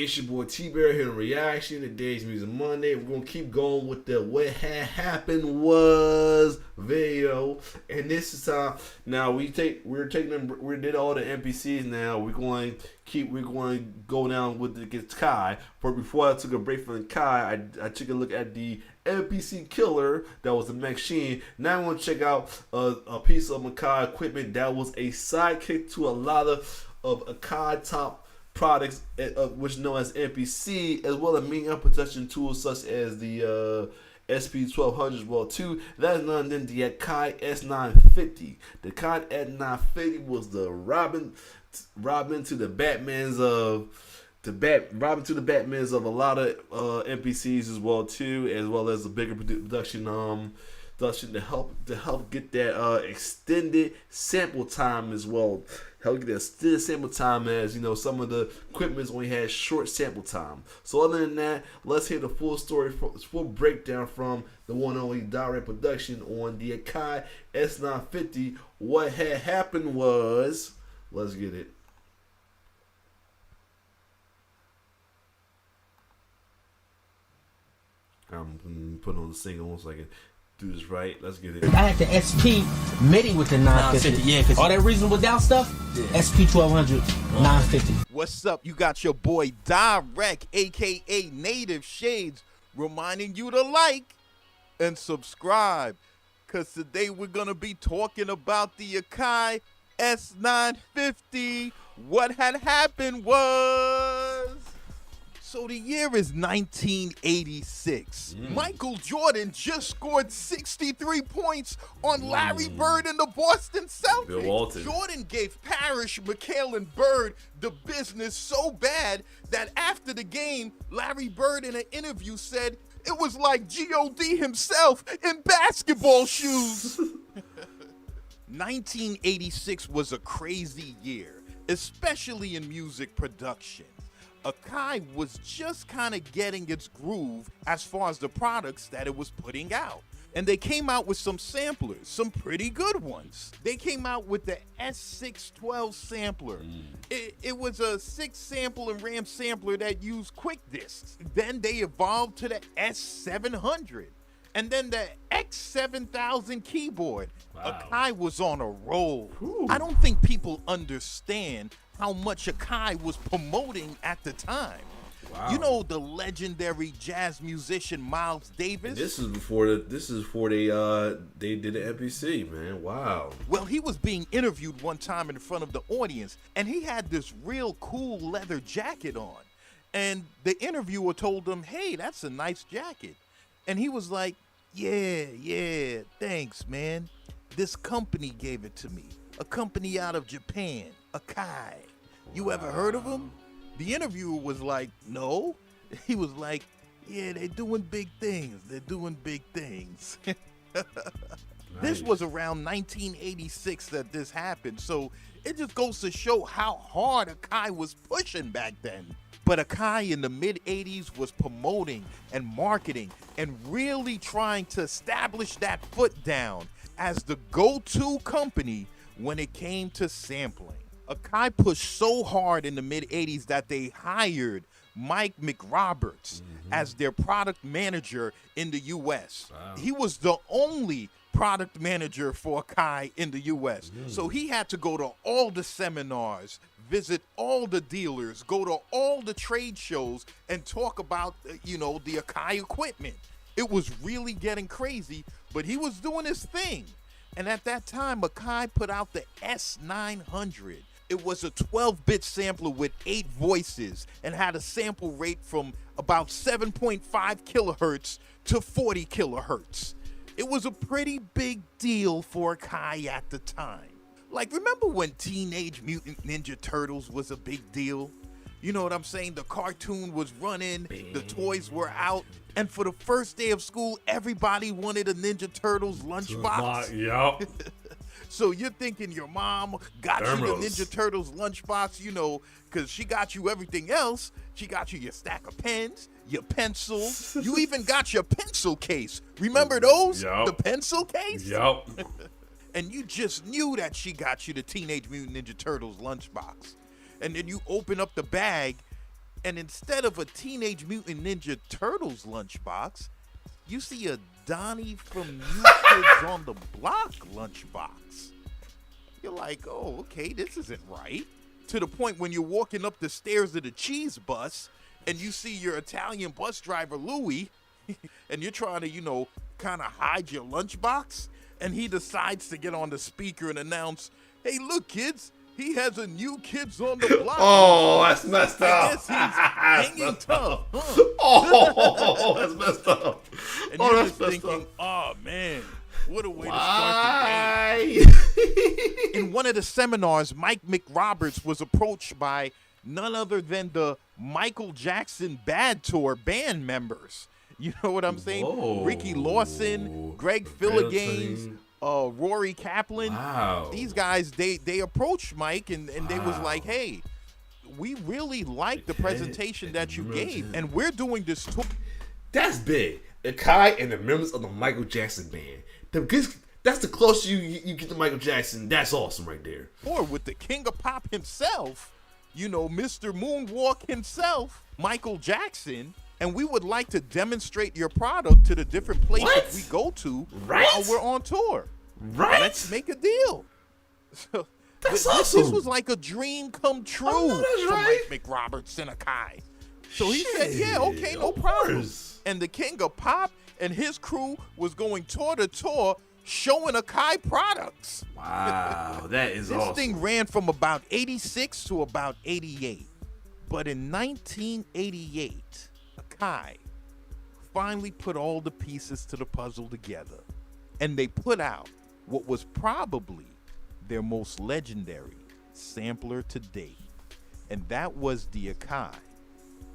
It's your boy T-Bear here in Reaction. Today's Music Monday. We're gonna keep going with the What Had Happened Was video. And this is how now we did all the NPCs now. We're going to go down with the Kai. But before I took a break from the Kai, I took a look at the NPC killer that was the machine. Now I'm gonna check out a piece of Akai equipment that was a sidekick to a lot of Akai top products, which known as NPC, as well as media production tools such as the SP1200 as well too. That is none other than the Akai S950. The Akai S950 was the Robin to the Batmans of a lot of NPCs as well too, as well as a bigger production to help get that extended sample time as well. Help get that extended sample time, as you know, some of the equipments only had short sample time. So other than that, let's hear the full story, full breakdown from the one and only direct production on the Akai S950. What had happened was, let's get it. I'm putting on the single 1 second. Do this right. Let's get it. I had the SP MIDI with the 950. Yeah, all that reasonable doubt stuff. Yeah. SP 1200 950. What's up? You got your boy Direct, aka Native Shades, reminding you to like and subscribe, cause today we're gonna be talking about the Akai S950. What had happened was. So the year is 1986. Michael Jordan just scored 63 points on Larry Bird and the Boston Celtics. Bill Walton. Jordan gave Parrish, McHale, and Bird the business so bad that after the game, Larry Bird in an interview said it was like G.O.D. himself in basketball shoes. 1986 was a crazy year, especially in music production. Akai was just kind of getting its groove as far as the products that it was putting out. And they came out with some samplers, some pretty good ones. They came out with the S612 sampler. It was a 6-sample and RAM sampler that used quick discs. Then they evolved to the S700. And then the X7000 keyboard. Wow. Akai was on a roll. Ooh. I don't think people understand how much Akai was promoting at the time. Wow. You know the legendary jazz musician Miles Davis? And this is before they did the NPC, man. Wow. Well, he was being interviewed one time in front of the audience, and he had this real cool leather jacket on. And the interviewer told him, "Hey, that's a nice jacket." And he was like, yeah, thanks, man. This company gave it to me. A company out of Japan, Akai. You ever heard of them? The interviewer was like, no. He was like, yeah, they're doing big things. They're doing big things. Nice. This was around 1986 that this happened. So it just goes to show how hard Akai was pushing back then. But Akai in the mid-'80s was promoting and marketing and really trying to establish that foot down as the go-to company when it came to sampling. Akai pushed so hard in the mid-'80s that they hired Mike McRoberts as their product manager in the U.S. Wow. He was the only product manager for Akai in the U.S. So he had to go to all the seminars, visit all the dealers, go to all the trade shows, and talk about, the Akai equipment. It was really getting crazy, but he was doing his thing. And at that time, Akai put out the S900. It was a 12-bit sampler with 8 voices and had a sample rate from about 7.5 kilohertz to 40 kilohertz. It was a pretty big deal for Akai at the time. Like, remember when Teenage Mutant Ninja Turtles was a big deal? You know what I'm saying? The cartoon was running, the toys were out, and for the first day of school, everybody wanted a Ninja Turtles lunchbox. Yup. So you're thinking your mom got you the Ninja Turtles lunchbox, because she got you everything else. She got you your stack of pens, your pencil. You even got your pencil case. Remember those? Yep. The pencil case? Yup. And you just knew that she got you the Teenage Mutant Ninja Turtles lunchbox. And then you open up the bag, And instead of a Teenage Mutant Ninja Turtles lunchbox, you see a Donnie from New Kids on the Block lunchbox. You're like, oh, okay, this isn't right. To the point when you're walking up the stairs of the cheese bus and you see your Italian bus driver, Louie, and you're trying to, kind of hide your lunchbox, and he decides to get on the speaker and announce, hey, look, kids, he has a New Kids on the Block. Oh, that's messed up. I guess he's hanging tough. Oh, that's messed up. And Oh, you're that's just messed thinking, up. oh, man, what a way Why? to start the game. In one of the seminars, Mike McRoberts was approached by none other than the Michael Jackson Bad Tour band members. You know what I'm saying? Whoa. Ricky Lawson, Greg Philligaines, Rory Kaplan. Wow. These guys, they approached Mike and they was like, hey, we really like the presentation that you gave, and we're doing this tour. That's big. Akai and the members of the Michael Jackson band. That's the closest you get to Michael Jackson. That's awesome right there. Or with the king of pop himself, Mr. Moonwalk himself, Michael Jackson, and we would like to demonstrate your product to the different places we go to while we're on tour. Right? Let's make a deal. So That's this awesome. was like a dream come true that's for right. Mike McRoberts and Akai. So he said, Shit, yeah, okay, no of problem. course. And the king of pop and his crew was going tour to tour showing Akai products. Wow, that is This awesome. thing ran from about 86 to about 88. But in 1988, Akai finally put all the pieces to the puzzle together. And they put out what was probably their most legendary sampler to date. And that was the Akai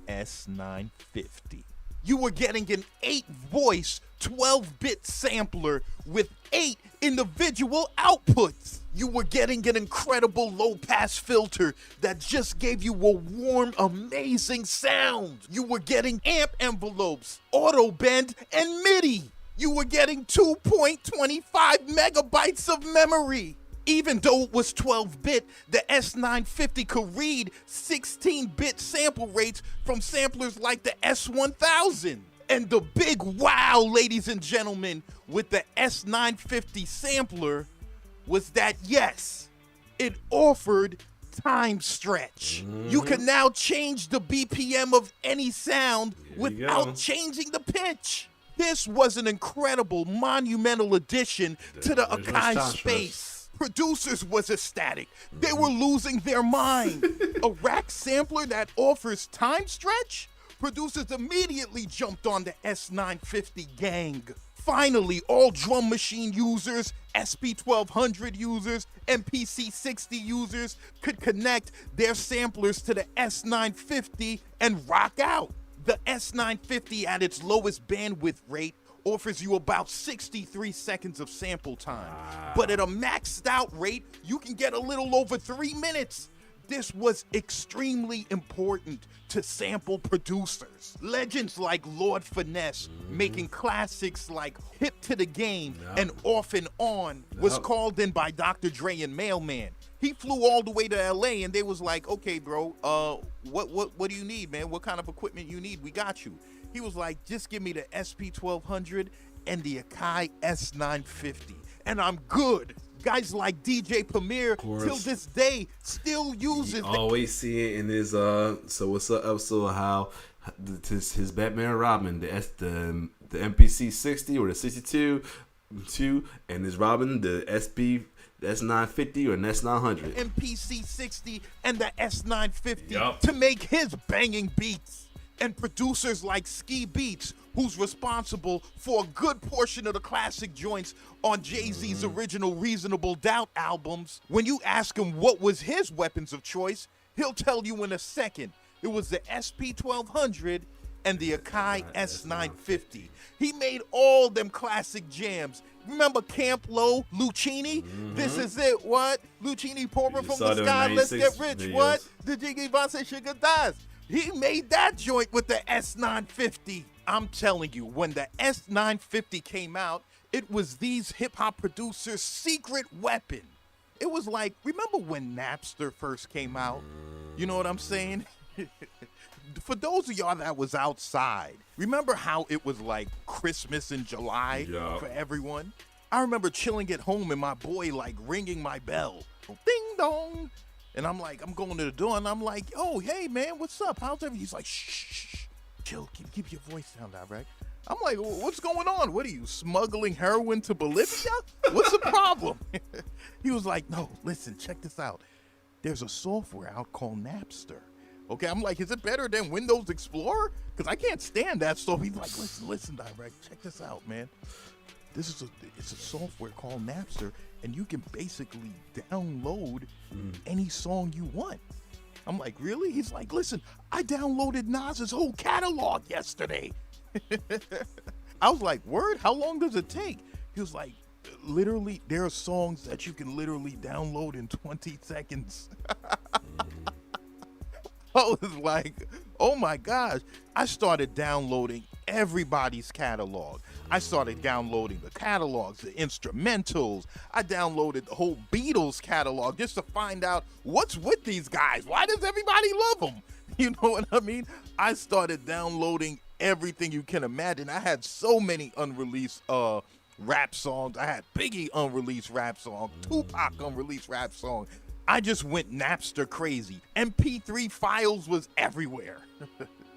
S950. You were getting an 8-voice, 12-bit sampler with 8 individual outputs. You were getting an incredible low-pass filter that just gave you a warm, amazing sound. You were getting amp envelopes, auto bend, and MIDI. You were getting 2.25 megabytes of memory. Even though it was 12-bit, the S950 could read 16-bit sample rates from samplers like the S1000. And the big wow, ladies and gentlemen, with the S950 sampler was that, yes, it offered time stretch. You can now change the BPM of any sound without changing the pitch. This was an incredible, monumental addition to the Akai space. Producers was ecstatic. They were losing their mind. A rack sampler that offers time stretch? Producers immediately jumped on the S950 gang. Finally, all drum machine users, SP1200 users, MPC60 users could connect their samplers to the S950 and rock out. The S950 at its lowest bandwidth rate offers you about 63 seconds of sample time. But at a maxed out rate, you can get a little over 3 minutes. This was extremely important to sample producers. Legends like Lord Finesse, making classics like Hip to the Game and Off and On, was called in by Dr. Dre and Mailman. He flew all the way to LA and they was like, okay, bro, what do you need, man? What kind of equipment you need? We got you. He was like, just give me the SP1200 and the Akai S950, and I'm good. Guys like DJ Premier, till this day, still uses. Always see it in his So what's up episode how his Batman Robin, the MPC 60 or the 62, and his Robin, the S950 or an S900. MPC 60 and the S950 to make his banging beats. And producers like Ski Beats, who's responsible for a good portion of the classic joints on Jay-Z's original Reasonable Doubt albums. When you ask him what was his weapons of choice, he'll tell you in a second. It was the SP1200 and the Akai S950. He made all them classic jams. Remember Camp Low, Lucchini? This is it, what? Lucchini pouring from the sky, let's get rich, videos. What? The Jiggy Vase Sugar Dies. He made that joint with the S950. I'm telling you, when the S950 came out, it was these hip-hop producers' secret weapon. It was like, remember when Napster first came out? You know what I'm saying? for those of y'all that was outside, remember how it was like Christmas in July for everyone? I remember chilling at home and my boy like ringing my bell. Ding dong. And I'm like, I'm going to the door and I'm like, oh, hey man, what's up? How's everything? He's like, shh, chill, keep your voice down, direct. I'm like, what's going on? What are you, smuggling heroin to Bolivia? What's the problem? He was like, no, listen, check this out. There's a software out called Napster. Okay, I'm like, is it better than Windows Explorer? Because I can't stand that stuff. He's like, listen, direct, check this out, man. It's a software called Napster, and you can basically download any song you want. I'm like, really? He's like, listen, I downloaded Nas's whole catalog yesterday. I was like, word? How long does it take? He was like, literally, there are songs that you can literally download in 20 seconds. I was like, oh my gosh. I started downloading everybody's catalog. I started downloading the catalogs, the instrumentals. I downloaded the whole Beatles catalog just to find out what's with these guys. Why does everybody love them? You know what I mean? I started downloading everything you can imagine. I had so many unreleased rap songs. I had Biggie unreleased rap song, Tupac unreleased rap song. I just went Napster crazy. MP3 files was everywhere.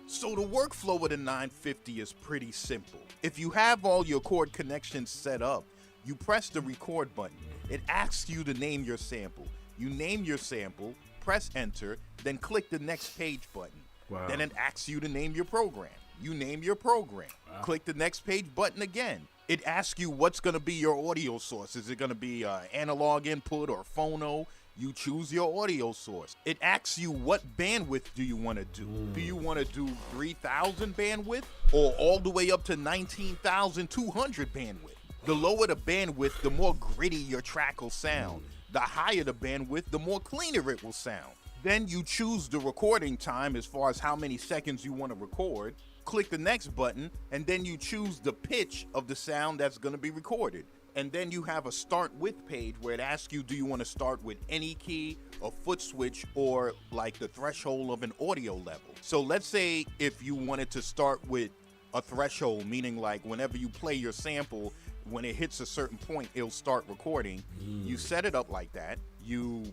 So the workflow of the 950 is pretty simple. If you have all your chord connections set up, you press the record button. It asks you to name your sample. You name your sample, press enter, then click the next page button. Wow. Then it asks you to name your program. You name your program. Wow. Click the next page button again. It asks you what's going to be your audio source. Is it going to be analog input or phono? You choose your audio source. It asks you what bandwidth do you want to do. Do you want to do 3,000 bandwidth or all the way up to 19,200 bandwidth? The lower the bandwidth, the more gritty your track will sound. The higher the bandwidth, the more cleaner it will sound. Then you choose the recording time as far as how many seconds you want to record. Click the next button, and then you choose the pitch of the sound that's going to be recorded. And then you have a start with page where it asks you, do you want to start with any key, a foot switch, or like the threshold of an audio level? So let's say if you wanted to start with a threshold, meaning like whenever you play your sample, when it hits a certain point, it'll start recording. You set it up like that. You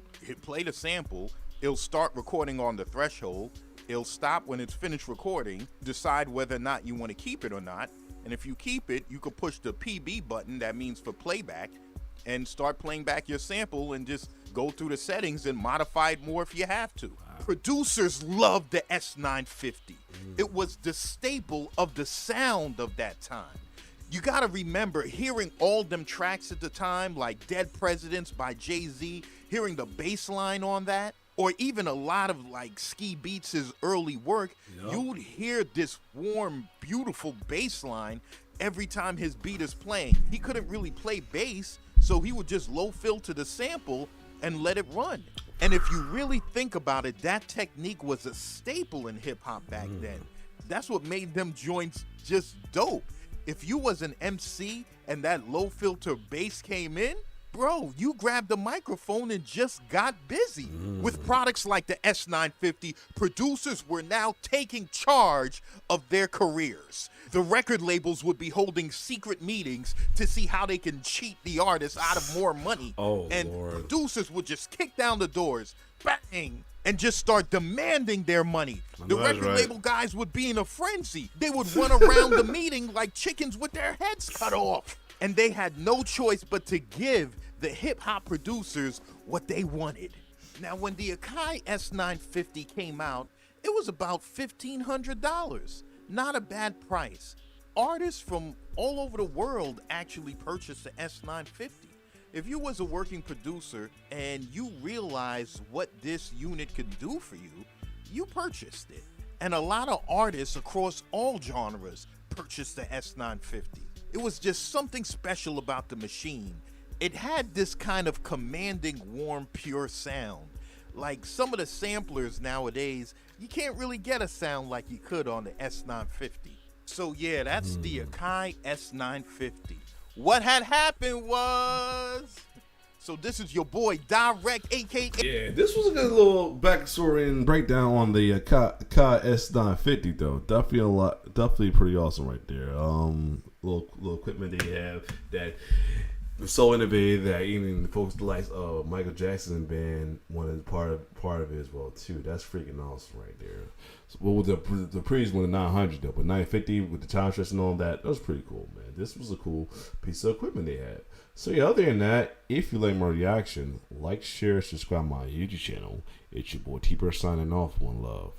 play the sample. It'll start recording on the threshold. It'll stop when it's finished recording, decide whether or not you want to keep it or not. And if you keep it, you could push the PB button, that means for playback, and start playing back your sample and just go through the settings and modify it more if you have to. Wow. Producers loved the S950. It was the staple of the sound of that time. You gotta remember hearing all them tracks at the time, like Dead Presidents by Jay-Z, hearing the bass line on that, or even a lot of like Ski Beats' early work, you'd hear this warm, beautiful bass line every time his beat is playing. He couldn't really play bass, so he would just low filter the sample and let it run. And if you really think about it, that technique was a staple in hip hop back then. That's what made them joints just dope. If you was an MC and that low filter bass came in, bro, you grabbed the microphone and just got busy. With products like the S950, producers were now taking charge of their careers. The record labels would be holding secret meetings to see how they can cheat the artists out of more money. And producers would just kick down the doors, bang, and just start demanding their money. The record label guys would be in a frenzy. They would run around the meeting like chickens with their heads cut off. And they had no choice but to give the hip-hop producers what they wanted. Now, when the Akai S950 came out, it was about $1,500. Not a bad price. Artists from all over the world actually purchased the S950. If you was a working producer and you realized what this unit could do for you, you purchased it. And a lot of artists across all genres purchased the S950. It was just something special about the machine. It had this kind of commanding, warm, pure sound. Like some of the samplers nowadays, you can't really get a sound like you could on the S950. So yeah, that's the Akai S950. What had happened was So this is your boy Direct, aka. Yeah, this was a good little backstory and breakdown on the Akai S950 though. Definitely pretty awesome right there. Little equipment they have that was so innovative that even the folks like Michael Jackson band wanted part of it as well too. That's freaking awesome right there. So, well, with the previous one, the 900 though, but 950 with the time stress and all that was pretty cool, man. This was a cool piece of equipment they had. So yeah, other than that, if you like my reaction, like, share, subscribe my YouTube channel. It's your boy T-Bird signing off. One love.